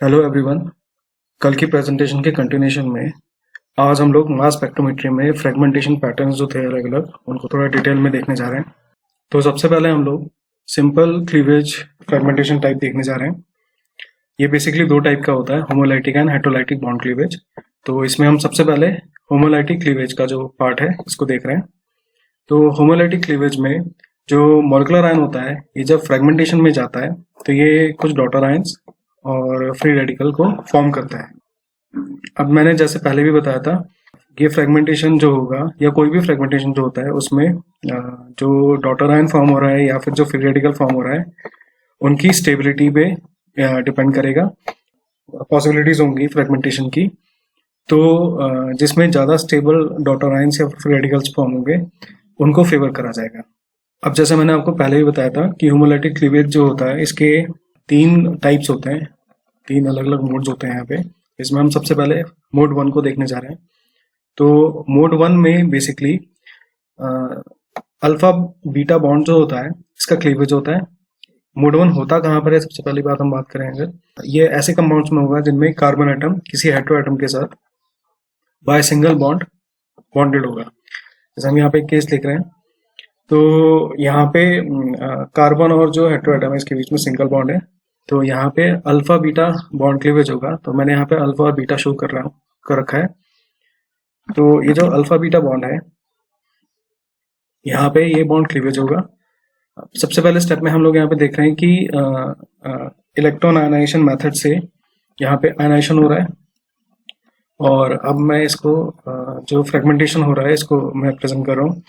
Hello everyone. कल की presentation के कंटिन्यूशन में आज हम लोग मास स्पेक्ट्रोमेट्री में फ्रेगमेंटेशन पैटर्न्स जो थे अलग अलग उनको थोड़ा डिटेल में देखने जा रहे हैं। तो सबसे पहले हम लोग सिंपल क्लीवेज फ्रेगमेंटेशन टाइप देखने जा रहे हैं। ये बेसिकली दो टाइप का होता है, होमोलाइटिक एंड हेटेरोलाइटिक बॉन्ड क्लीवेज। तो इसमें हम सबसे पहले होमोलाइटिक क्लीवेज का जो पार्ट है इसको देख रहे हैं। तो होमोलाइटिक क्लीवेज में जो मॉलिक्यूलर आयन होता है ये जब फ्रेगमेंटेशन में जाता है तो ये कुछ डॉटर आयंस और फ्री रेडिकल को फॉर्म करता है। अब मैंने जैसे पहले भी बताया था, ये फ्रेगमेंटेशन जो होगा या कोई भी फ्रेगमेंटेशन जो होता है उसमें जो डॉटर आयन फॉर्म हो रहा है या फिर जो फ्री रेडिकल फॉर्म हो रहा है उनकी स्टेबिलिटी पे डिपेंड करेगा। पॉसिबिलिटीज होंगी फ्रेगमेंटेशन की, तो जिसमें ज़्यादा स्टेबल डॉटर आयंस या फ्री रेडिकल्स फॉर्म होंगे उनको फेवर करा जाएगा। अब जैसे मैंने आपको पहले भी बताया था कि होमोलाइटिक क्लीवेज जो होता है इसके तीन टाइप्स होते हैं, तीन अलग अलग मोड्स होते हैं यहाँ पे। इसमें हम सबसे पहले मोड 1 को देखने जा रहे हैं। तो मोड 1 में बेसिकली अल्फा बीटा बॉन्ड जो होता है इसका क्लीवेज होता है। मोड 1 होता कहाँ पर है, सबसे पहली बात हम बात करें अगर, ये ऐसे कंपाउंड्स में होगा जिनमें कार्बन एटम किसी हेटेरो एटम के साथ बाय सिंगल बॉन्ड बॉन्डेड होगा। जैसे हम यहाँ पे एक केस लिख रहे हैं, तो यहाँ पे कार्बन और जो हेटेरो एटम है इसके बीच में सिंगल बॉन्ड है, तो यहाँ पे अल्फा बीटा बॉन्ड क्लीवेज होगा। तो मैंने यहाँ पे अल्फा और बीटा शो कर रखा है। तो ये जो अल्फा बीटा बॉन्ड है यहाँ पे ये बॉन्ड क्लीवेज होगा। सबसे पहले स्टेप में हम लोग यहाँ पे देख रहे हैं कि इलेक्ट्रॉन आयनाइजेशन मेथड से यहाँ पे आयनाइजेशन हो रहा है। और अब मैं इसको जो फ्रेगमेंटेशन हो रहा है इसको मैं प्रेजेंट कर रहा हूँ।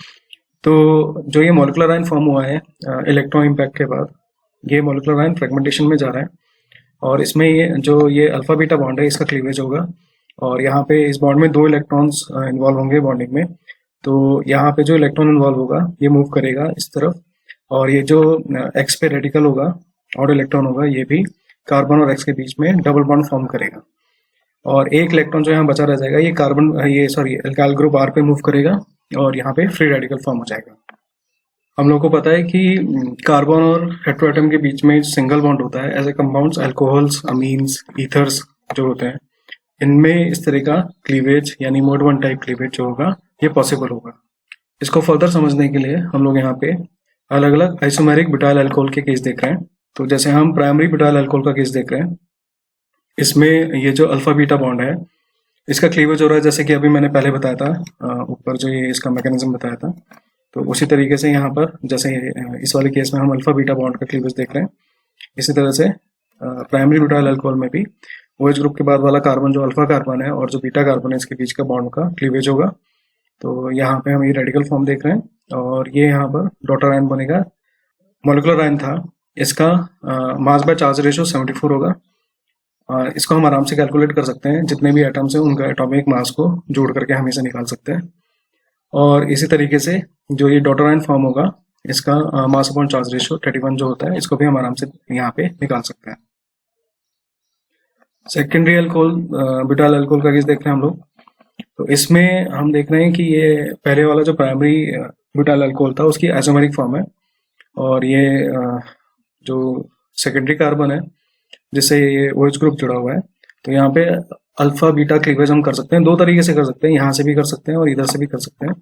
तो जो ये मॉलिक्यूलर आयन फॉर्म हुआ है इलेक्ट्रॉन इम्पैक्ट के बाद, ये मॉलिक्यूलर आयन फ्रेगमेंटेशन में जा रहा है और इसमें ये अल्फा बीटा बॉन्ड है इसका क्लीवेज होगा। और यहाँ पे इस बॉन्ड में दो इलेक्ट्रॉन्स इन्वॉल्व होंगे बॉन्डिंग में। तो यहाँ पे जो इलेक्ट्रॉन इन्वॉल्व होगा ये मूव करेगा इस तरफ, और ये जो एक्स पे रेडिकल होगा और इलेक्ट्रॉन होगा ये भी कार्बन और एक्स के बीच में डबल बॉन्ड फॉर्म करेगा। और एक इलेक्ट्रॉन जो यहाँ बचा रह जाएगा ये एल्काइल ग्रुप आर पे मूव करेगा और यहाँ पे फ्री रेडिकल फॉर्म हो जाएगा। हम लोग को पता है कि कार्बन और हेटेरोएटम के बीच में सिंगल बॉन्ड होता है। ऐसे कंपाउंड्स अल्कोहल्स, अमीन्स, ईथर्स जो होते हैं इनमें इस तरह का क्लीवेज यानी मोड 1 टाइप क्लीवेज जो होगा ये पॉसिबल होगा। इसको फर्दर समझने के लिए हम लोग यहाँ पे अलग अलग आइसोमेरिक ब्यूटाइल अल्कोहल के केस देख रहे हैं। तो जैसे हम प्राइमरी ब्यूटाइल अल्कोहल का केस देख रहे हैं, इसमें ये जो अल्फा बीटा बॉन्ड है इसका क्लीवेज हो रहा है, जैसे कि अभी मैंने पहले बताया था ऊपर जो ये इसका मैकेनिज्म बताया था। तो उसी तरीके से यहाँ पर जैसे इस वाले केस में हम अल्फा बीटा बॉन्ड का क्लीवेज देख रहे हैं, इसी तरह से प्राइमरी ब्यूटाइल अल्कोहल में भी OH ग्रुप के बाद वाला कार्बन जो अल्फा कार्बन है और जो बीटा कार्बन है इसके बीच का बॉन्ड का क्लीवेज होगा। तो यहाँ पे हम ये रेडिकल फॉर्म देख रहे हैं और ये यहाँ पर डॉटर आयन बनेगा। मॉलिक्यूलर आयन था, इसका मास बाय चार्ज रेशियो 74 होगा। इसको हम आराम से कैलकुलेट कर सकते हैं, जितने भी एटम्स हैं उनका एटॉमिक मास को जोड़ करके हम इसे निकाल सकते हैं। और इसी तरीके से जो ये डॉटर आयन फॉर्म होगा इसका मास अपॉन चार्ज रेशियो 31 जो होता है इसको भी हम आराम से यहाँ पे निकाल सकते हैं। सेकेंडरी अल्कोहल ब्यूटाइल अल्कोहल का केस देख रहे हैं हम लोग। तो इसमें हम देख रहे हैं कि ये पहले वाला जो प्राइमरी ब्यूटाइल अल्कोहल था उसकी आइसोमेरिक फॉर्म है, और ये जो सेकेंडरी कार्बन है जिससे ये OH ग्रुप जुड़ा हुआ है। तो यहाँ पे अल्फा बीटा क्लीवेज हम कर सकते हैं, दो तरीके से कर सकते हैं, यहाँ से भी कर सकते हैं और इधर से भी कर सकते हैं।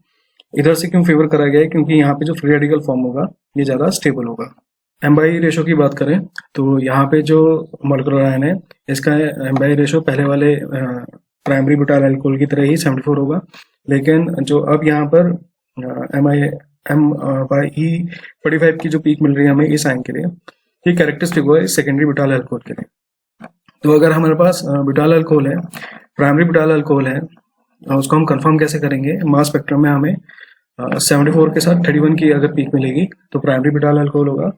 इधर से क्यों फेवर करा गया है, क्योंकि यहाँ पे जो फ्री रेडिकल फॉर्म होगा ये ज़्यादा स्टेबल होगा। एम्बाई रेशो की बात करें तो यहाँ पे जो मॉलिक्यूलर आयन है इसका एम्बाई रेशो पहले वाले प्राइमरी ब्यूटाइल अल्कोहल की तरह ही 74 होगा, लेकिन जो अब यहाँ पर M/E45 की जो पीक मिल रही है हमें इस आयन के लिए, ये कैरेक्टरिस्टिक हुआ है सेकेंडरी ब्यूटाइल अल्कोहल के लिए। तो अगर हमारे पास ब्यूटाइल अल्कोहल है, प्राइमरी ब्यूटाइल अल्कोहल है, उसको हम कंफर्म कैसे करेंगे? मास स्पेक्ट्रम में हमें 74 के साथ 31 की अगर पीक मिलेगी तो प्राइमरी ब्यूटाइल अल्कोहल होगा,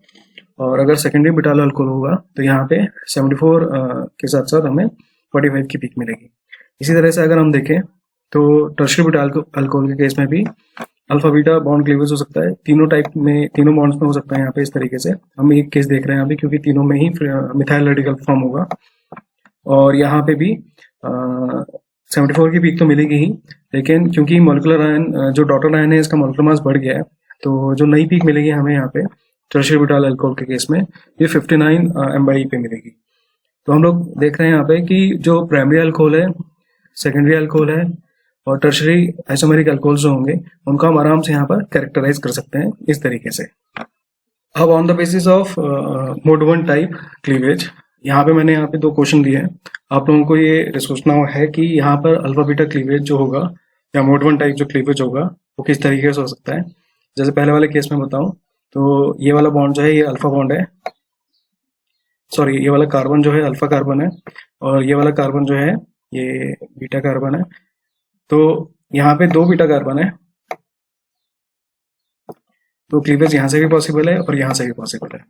और अगर सेकेंडरी ब्यूटाइल अल्कोहल होगा तो यहाँ पे 74 के साथ साथ हमें 45 की पीक मिलेगी। इसी तरह से अगर हम देखें तो टर्शियरी ब्यूटाइल अल्कोहल के केस में भी अल्फा बीटा बॉन्ड क्लीवेज हो सकता है, तीनों टाइप में, तीनों बॉन्ड्स में हो सकता है। यहाँ पे इस तरीके से हम एक केस देख रहे हैं अभी, क्योंकि तीनों में ही मिथाइल रेडिकल फॉर्म होगा। और यहाँ पे भी 74 की पीक तो मिलेगी ही, लेकिन क्योंकि मॉलिक्यूलर आयन जो डॉटर आयन है इसका मॉलिक्यूलर मास बढ़ गया है, तो जो नई पीक मिलेगी हमें यहाँ पे टर्शियरी ब्यूटाइल अल्कोहल के केस में ये 59 MBE पे मिलेगी। तो हम लोग देख रहे हैं यहाँ पे कि जो प्राइमरी अल्कोहल है, सेकेंडरी अल्कोहल है और टर्शरी आइसोमेरिक अल्कोहल जो होंगे उनको हम आराम से यहाँ पर कैरेक्टराइज कर सकते हैं इस तरीके से। अब on the basis of mode 1 type cleavage, यहाँ पे मैंने यहाँ पे 2 क्वेश्चन दिए हैं। आप लोगों को ये सोचना है कि यहाँ पर अल्फा बीटा क्लीवेज जो होगा या मोड 1 टाइप जो क्लीवेज होगा वो किस तरीके से हो सकता है। जैसे पहले वाले केस में बताऊं तो ये वाला बॉन्ड जो है ये अल्फा बॉन्ड है, सॉरी ये वाला कार्बन जो है अल्फा कार्बन है और ये वाला कार्बन जो है ये बीटा कार्बन है। तो यहाँ पे 2 बीटा कार्बन है, तो क्लीवेज यहाँ से भी पॉसिबल है और यहाँ से भी पॉसिबल है।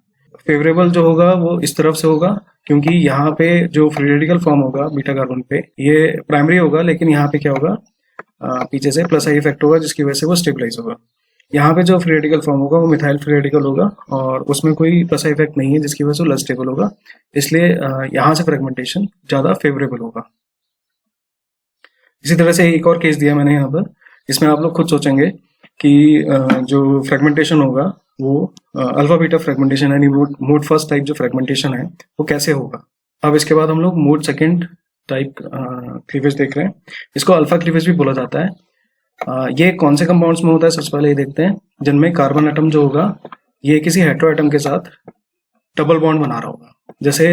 फेवरेबल जो होगा वो इस तरफ से होगा क्योंकि यहाँ पे जो फ्री रेडिकल फॉर्म होगा बीटा कार्बन पे ये प्राइमरी होगा, लेकिन यहाँ पे क्या होगा पीछे से प्लस आई इफेक्ट होगा जिसकी वजह से वो स्टेबलाइज होगा। यहाँ पे जो फ्री रेडिकल फॉर्म होगा वो मिथाइल फ्री रेडिकल होगा और उसमें कोई प्लस आई इफेक्ट नहीं है जिसकी वजह से वो लेस स्टेबल होगा, इसलिए यहाँ से फ्रेगमेंटेशन ज्यादा फेवरेबल होगा। इसी तरह से एक और केस दिया मैंने यहाँ पर, इसमें आप लोग खुद सोचेंगे कि जो फ्रेगमेंटेशन होगा वो अल्फा बीटा फ्रेगमेंटेशन यानी मोड फर्स्ट टाइप जो फ्रेगमेंटेशन है वो कैसे होगा। अब इसके बाद हम लोग मोड सेकेंड टाइप क्लीवेज देख रहे हैं, इसको अल्फा क्लीवेज भी बोला जाता है। ये कौन से कंपाउंड्स में होता है सबसे पहले ये देखते हैं, जिनमें कार्बन एटम जो होगा ये किसी हेटेरो एटम के साथ डबल बॉन्ड बना रहा होगा। जैसे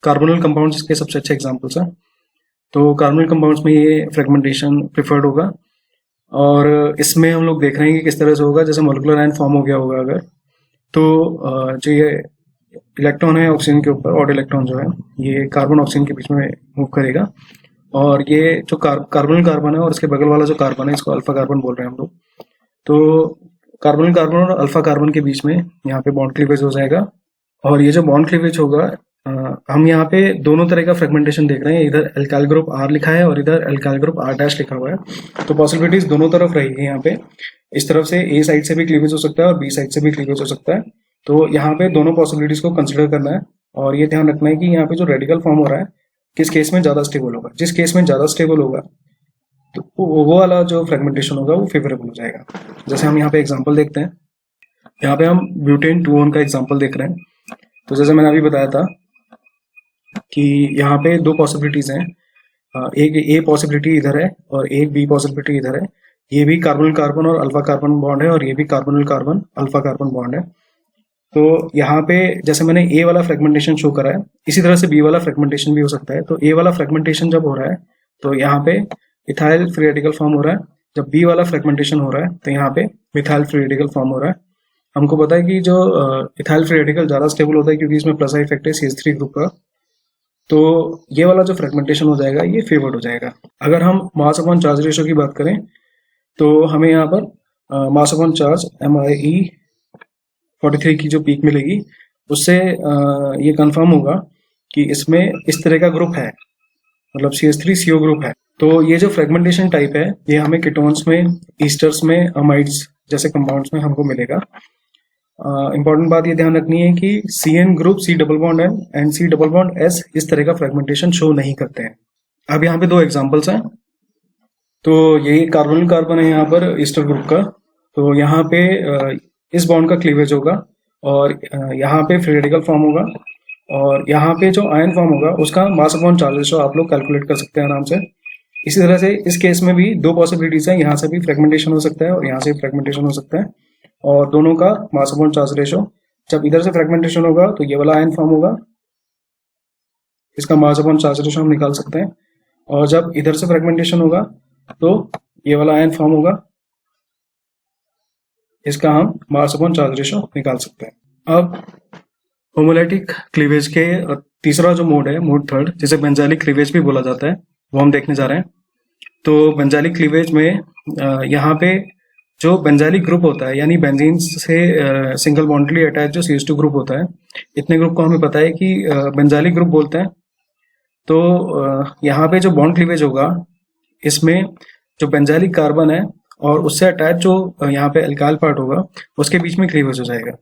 कार्बोनिल कंपाउंड्स इसके सबसे अच्छे एग्जांपल्स हैं, तो कार्बोनिल कंपाउंड्स में ये फ्रेगमेंटेशन प्रिफर्ड होगा और इसमें हम लोग देख रहे हैं कि किस तरह से होगा। जैसे मोलिकुलर आयन फॉर्म हो गया होगा अगर, तो जो ये इलेक्ट्रॉन है ऑक्सीजन के ऊपर, ऑड इलेक्ट्रॉन जो है ये कार्बन ऑक्सीजन के बीच में मूव करेगा और ये जो कार्बोनिल कार्बन है और इसके बगल वाला जो कार्बन है इसको अल्फा कार्बन बोल रहे हैं हम लोग। तो कार्बोनिल कार्बन और अल्फा कार्बन के बीच में यहाँ पे बॉन्ड क्लीवेज हो जाएगा और ये जो बॉन्ड क्लीवेज होगा हम यहाँ पे दोनों तरह का फ्रेगमेंटेशन देख रहे हैं, इधर एल्काइल ग्रुप R लिखा है और इधर एल्काइल ग्रुप R डैश लिखा हुआ है। तो पॉसिबिलिटीज दोनों तरफ रहेगी यहाँ पे, इस तरफ से A साइड से भी क्लीवेज हो सकता है और B साइड से भी क्लीवेज हो सकता है। तो यहाँ पे दोनों पॉसिबिलिटीज को कंसिडर करना है और ये ध्यान रखना है कि यहाँ पे जो रेडिकल फॉर्म हो रहा है किस केस में ज्यादा स्टेबल होगा। जिस केस में ज्यादा स्टेबल होगा तो वो वाला जो फ्रेगमेंटेशन होगा वो फेवरेबल हो जाएगा। जैसे हम यहाँ पे एग्जाम्पल देखते हैं, यहाँ पे हम ब्यूटेन 2-1 का एग्जाम्पल देख रहे हैं। तो जैसे मैंने अभी बताया था कि यहाँ पे 2 पॉसिबिलिटीज हैं, एक ए पॉसिबिलिटी इधर है और एक बी पॉसिबिलिटी इधर है। ये भी कार्बोनिल कार्बन और अल्फा कार्बन बॉन्ड है और ये भी carbonyl carbon alpha carbon bond है। तो यहाँ पे जैसे मैंने ए वाला फ्रेगमेंटेशन शो करा है, इसी तरह से बी वाला फ्रेगमेंटेशन भी हो सकता है। तो ए वाला फ्रेगमेंटेशन जब हो रहा है तो यहाँ पे इथाइल फ्री रेडिकल फॉर्म हो रहा है, जब बी वाला फ्रेगमेंटेशन हो रहा है तो यहाँ पे मिथाइल फ्री रेडिकल फॉर्म हो रहा है। हमको पता है कि जो इथाइल फ्री रेडिकल ज्यादा स्टेबल होता है क्योंकि इसमें प्लस आई इफेक्ट है CH3 ग्रुप का, तो ये वाला जो फ्रेगमेंटेशन हो जाएगा ये फेवर्ड हो जाएगा। अगर हम मास अपॉन चार्ज रेशियो की बात करें तो हमें यहाँ पर मास अपॉन चार्ज MIE43 की जो पीक मिलेगी उससे ये कंफर्म होगा कि इसमें इस तरह का ग्रुप है, मतलब CH3CO ग्रुप है। तो ये जो फ्रेगमेंटेशन टाइप है ये हमें कीटोन्स में, ईस्टर्स में, अमाइड्स जैसे कंपाउंड्स में हमको मिलेगा। इंपॉर्टेंट बात ये ध्यान रखनी है कि CN group C double bond N and C double bond S इस तरह का फ्रेगमेंटेशन शो नहीं करते हैं। अब यहाँ पे 2 एग्जांपल्स हैं। तो ये कार्बोनिल कार्बन है यहाँ पर ईस्टर ग्रुप का, तो यहाँ पे इस बॉन्ड का क्लीवेज होगा और यहाँ पे फ्री रेडिकल फॉर्म होगा और यहाँ पे जो आयन फॉर्म होगा उसका मास अपॉन चार्ज रेशियो आप लोग कैलकुलेट कर सकते हैं आराम से। इसी तरह से इस केस में भी 2 पॉसिबिलिटीज है, यहाँ से भी फ्रेगमेंटेशन हो सकता है और यहाँ से भी फ्रेगमेंटेशन हो सकता है और दोनों का मास अपॉन चार्ज रेशियो, जब इधर से फ्रेगमेंटेशन होगा तो ये वाला आयन फॉर्म होगा, इसका मास अपॉन चार्ज रेशियो हम निकाल सकते हैं और जब इधर से फ्रेगमेंटेशन होगा तो ये वाला आयन फॉर्म होगा, इसका हम मास अपॉन चार्ज रेशियो निकाल सकते हैं। अब होमोलाइटिक क्लीवेज के तीसरा जो मोड है, मोड थर्ड, जिसे बेंजालिक क्लीवेज भी बोला जाता है, वो हम देखने जा रहे हैं। तो बेंजालिक क्लीवेज में यहाँ पे जो बेंजालिक ग्रुप होता है यानी बेंजीन से सिंगल बॉन्डली अटैच जो CH2 ग्रुप होता है, इतने ग्रुप को हमें पता है कि बेंजालिक ग्रुप बोलते हैं। तो यहाँ पे जो बॉन्ड क्लीवेज होगा इसमें जो बेंजालिक कार्बन है और उससे अटैच जो यहाँ पे एल्काइल पार्ट होगा उसके बीच में क्लीवेज हो जाएगा।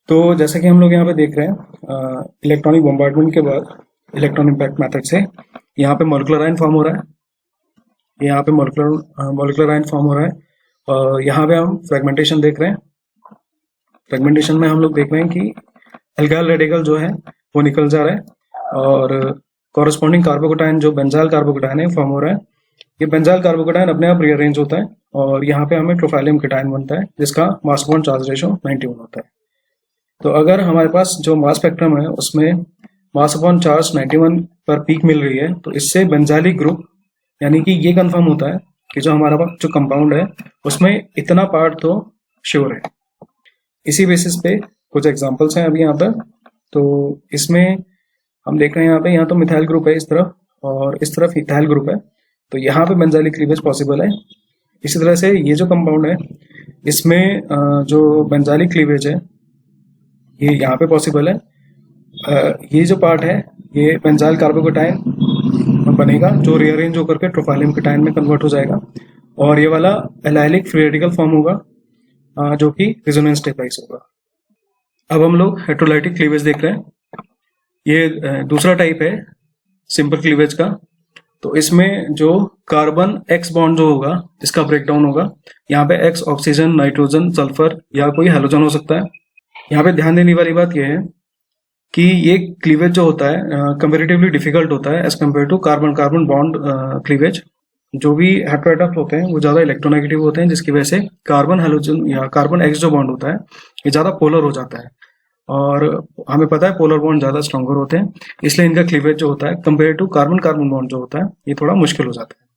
तो जैसा कि हम लोग यहाँ पे देख रहे हैं, इलेक्ट्रॉनिक बॉम्बार्डमेंट के बाद इलेक्ट्रॉन इम्पैक्ट मेथड से यहाँ पे मॉलिक्यूलर आयन फॉर्म हो रहा है, यहाँ पे मॉलिक्यूलर आयन फॉर्म हो रहा है और यहाँ पे हम फ्रेगमेंटेशन देख रहे हैं। फ्रेगमेंटेशन में हम लोग देख रहे हैं कि एल्काइल रेडिकल जो है वो निकल जा रहा है और कॉरस्पॉन्डिंग कार्बोकेटायन जो बेंजाइल कार्बोकेटायन है फॉर्म हो रहा है। ये बेंजाइल कार्बोकेटायन अपने आप रीअरेंज होता है और यहाँ पे हमें ट्रोफाइलियम केटायन बनता है जिसका मास बॉन्ड चार्ज रेशो 91 होता है। तो अगर हमारे पास जो मास स्पेक्ट्रम है उसमें मास बॉन्ड चार्ज 91 पर पीक मिल रही है, तो इससे बेंजाइलिक ग्रुप यानी कि ये कंफर्म होता है कि जो हमारा जो कंपाउंड है उसमें इतना पार्ट तो श्योर है। इसी बेसिस पे कुछ एग्जांपल्स हैं अभी यहाँ पर। तो इसमें हम देख रहे हैं यहाँ तो मिथाइल ग्रुप है इस तरफ और इस तरफ इथाइल ग्रुप है, तो यहाँ पे बेंजाइलिक क्लीवेज पॉसिबल है। इसी तरह से ये जो कंपाउंड है इसमें जो बेंजाइलिक क्लीवेज है ये यहाँ पे पॉसिबल है। ये जो पार्ट है ये बेंजाइल कार्बोकेटायन बनेगा जो रीअरेंज होकर के ट्रोफाइलियम केटायन में कन्वर्ट हो जाएगा और ये वाला एलाइलिक फ्री रेडिकल फॉर्म होगा जो कि रेजोनेंस स्टेबलाइज होगा। अब हम लोग हेटेरोलाइटिक क्लीवेज देख रहे हैं। ये दूसरा टाइप है सिंपल क्लीवेज का। तो इसमें जो कार्बन एक्स बॉन्ड जो होगा इसका ब्रेकडाउन होगा। यहाँ पे एक्स ऑक्सीजन, नाइट्रोजन, सल्फर या कोई हैलोजन हो सकता है। यहाँ पे ध्यान देने वाली बात यह है कि ये क्लीवेज जो होता है कंपेरेटिवली डिफिकल्ट होता है as compare to carbon carbon bond cleavage. जो भी हेटेरोएटम्स होते हैं वो ज्यादा इलेक्ट्रोनेगेटिव होते हैं जिसकी वजह से कार्बन हैलोजन या कार्बन एक्स जो बॉन्ड होता है ये ज्यादा पोलर हो जाता है और हमें पता है पोलर बॉन्ड ज्यादा स्ट्रॉन्गर होते हैं, इसलिए इनका क्लीवेज जो होता है compare to carbon carbon bond जो होता है ये थोड़ा मुश्किल हो जाता है।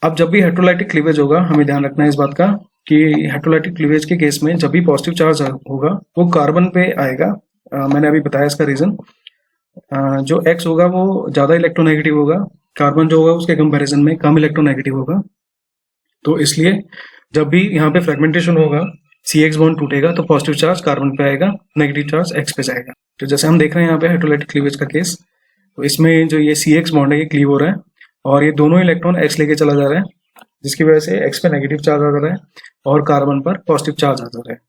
अब जब भी हेटेरोलाइटिक क्लीवेज होगा हमें ध्यान रखना है इस बात का कि हेटेरोलाइटिक क्लीवेज के केस में जब भी पॉजिटिव चार्ज होगा वो कार्बन पे आएगा। मैंने अभी बताया इसका रीजन। जो एक्स होगा वो ज्यादा इलेक्ट्रोनेगेटिव होगा, कार्बन जो होगा उसके कंपैरिजन में कम इलेक्ट्रोनेगेटिव होगा। तो इसलिए जब भी यहाँ पे फ्रेगमेंटेशन होगा CX बॉन्ड टूटेगा तो पॉजिटिव चार्ज कार्बन पे आएगा, नेगेटिव चार्ज एक्स पे जाएगा। तो जैसे हम देख रहे हैं यहाँ पे हेटेरोलाइटिक क्लीवेज का केस, तो इसमें जो ये CX बॉन्ड है ये क्लीव हो रहा है और ये दोनों इलेक्ट्रॉन एक्स लेके चला जा रहा है जिसकी वजह से एक्स पे नेगेटिव चार्ज आ रहा है और कार्बन पर पॉजिटिव चार्ज आ रहा है।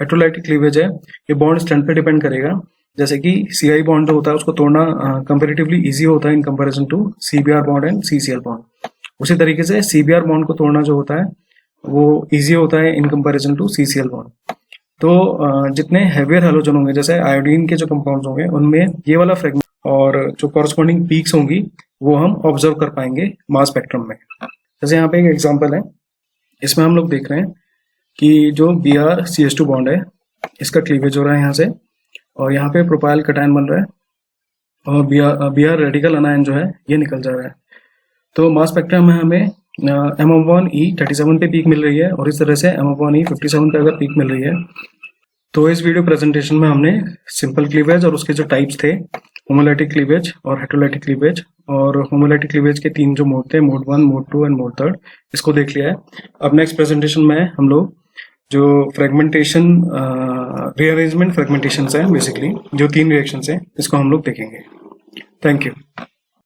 हेटेरोलाइटिक क्लीवेज है ये बॉन्ड स्ट्रेंथ पे डिपेंड करेगा। जैसे कि CI बॉन्ड जो होता है उसको तोड़ना कंपेरेटिवली इजी होता है in comparison to CBr bond and CCl bond. उसी तरीके से CBr बॉन्ड को तोड़ना जो होता है वो इजी होता है in comparison to CCl bond. तो जितने हेवियर हैलोजन होंगे जैसे आयोडीन के जो कंपाउंड्स होंगे उनमें ये वाला फ्रेगमेंट और जो कॉरस्पॉन्डिंग पीक्स होंगी वो हम ऑब्जर्व कर पाएंगे मास स्पेक्ट्रम में। जैसे यहाँ पे एक एग्जांपल है, इसमें हम लोग देख रहे हैं कि जो Br-CH2 बॉन्ड है इसका क्लीवेज हो रहा है यहाँ से और यहाँ पे प्रोपाइल कटायन बन रहा है और Br रेडिकल अनायन जो है ये निकल जा रहा है। तो मास स्पेक्ट्रम में हमें M1E 37 पे पीक मिल रही है और इस तरह से M1E 57 पे अगर पीक मिल रही है। तो इस वीडियो प्रेजेंटेशन में हमने सिंपल क्लीवेज और उसके जो टाइप्स थे होमोलाइटिक क्लीवेज और हेटेरोलाइटिक क्लीवेज और होमोलाइटिक क्लीवेज के 3 जो मोड थे मोड 1, मोड 2 एंड मोड 3 इसको देख लिया है। अब नेक्स्ट प्रेजेंटेशन में हम लोग जो फ्रेगमेंटेशन रीअरेंजमेंट फ्रेगमेंटेशन है बेसिकली जो 3 रिएक्शंस हैं इसको हम लोग देखेंगे। Thank you.